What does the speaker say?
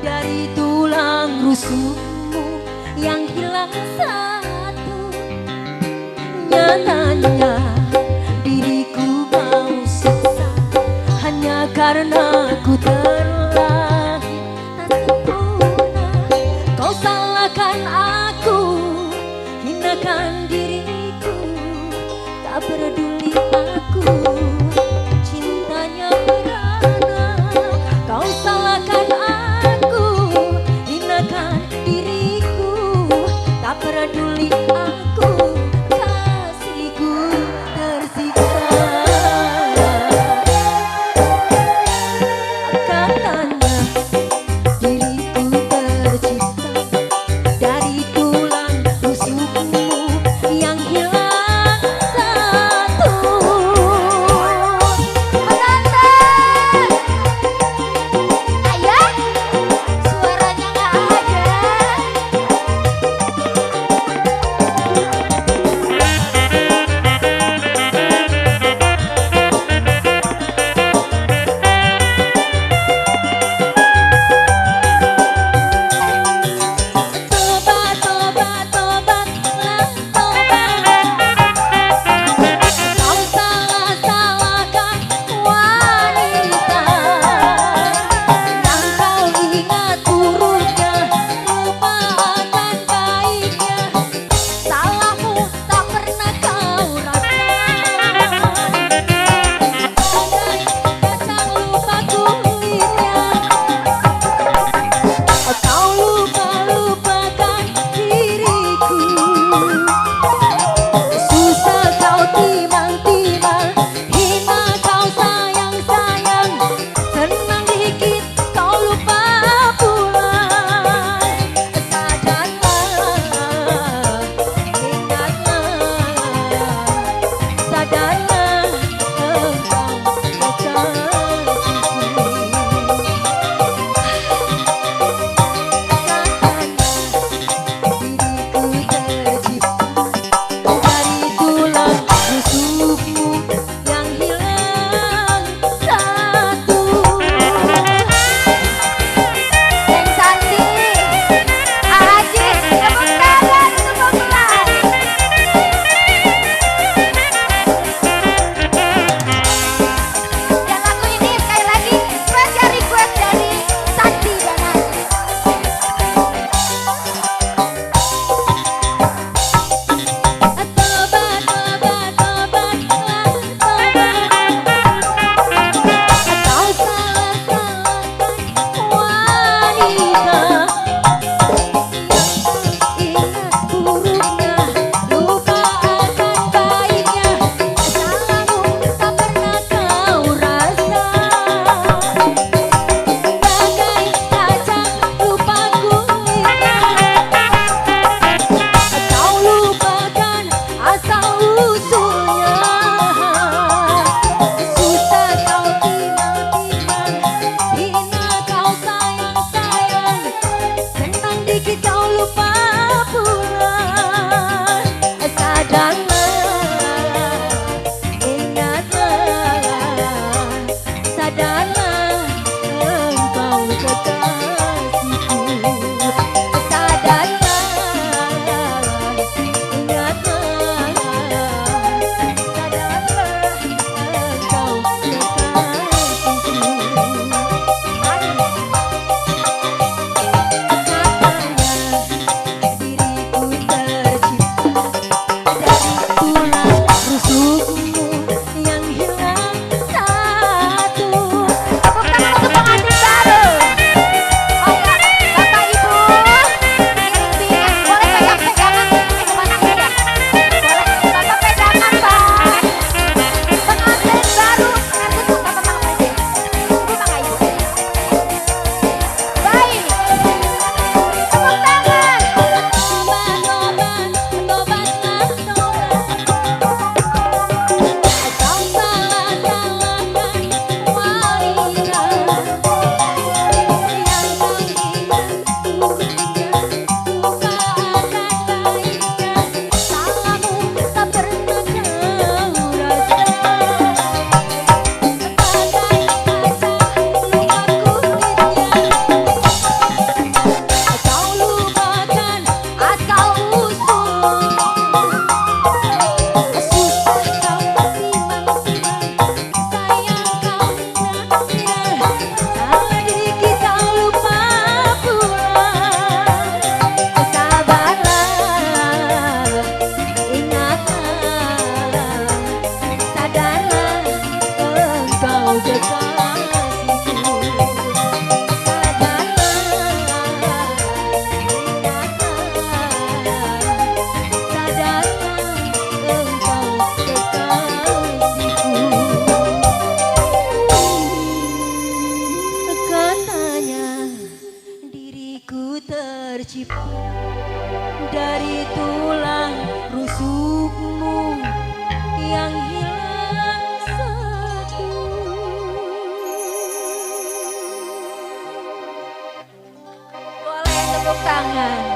dari tulang rusukmu yang hilang satu. Nyatanya diriku mau siksa hanya karena ku terlahir tak sempurna. Kau salahkan aku, hinakan diriku, tak peduli aku cintanya merana. Kau salahkan aku, hinakan diriku, tak peduli aku kasihku tersiksa. Katanya diriku tercipta dari tulang rusukmu yang hilang satu. Tante, ayah, suaranya nggak ada. Tobat, tobat, tobatlah, tobat. Kau salah-salahkan wanita yang kau ingat buruknya, lupakan baiknya. Salahmu tak pernah kau rasakan. Bagai kacang lupa kulitnya, kau lupa-lupakan diriku. Susah kau timang-timang, hina kau sayang-sayang, senang dikit kau lupa pulang. Sadarlah, ingatlah, sadarlah engkau kekasihku. Neng Santi, Aji, tepuk tangan untuk mempelai. Dan lagu ini sekali lagi special request dari Santi dan Aji. Kau lupakan asal usulnya. Susah kau timang-timang, hina kau sayang-sayang, senang dikit kau lupa pulang. Sadarlah, ingatlah, sadarlah engkau kekasihku. Sadarlah, ingatlah, sadarlah engkau kekasihku. Katanya tercipta dari tulang rusukmu yang hilang satu. Boleh tepuk tangan.